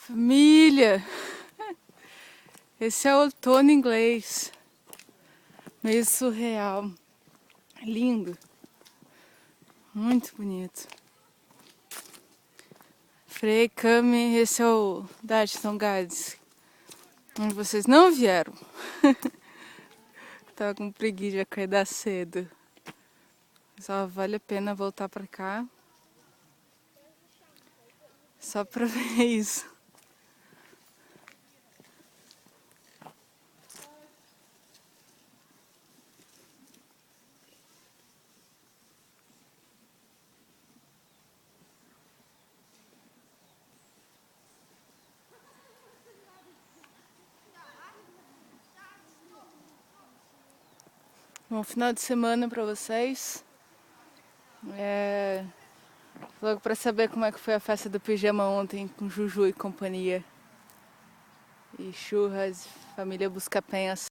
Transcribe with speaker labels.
Speaker 1: Família, esse é o outono inglês, meio surreal, lindo, muito bonito. Frei, Cami, esse é o Darton Gardens, onde vocês não vieram. Tava com preguiça de acordar cedo, só vale a pena voltar pra cá, só pra ver isso. Bom final de semana pra vocês. Logo pra saber como é que foi a festa do pijama ontem com Juju e companhia. E churras, família Buscapenhas.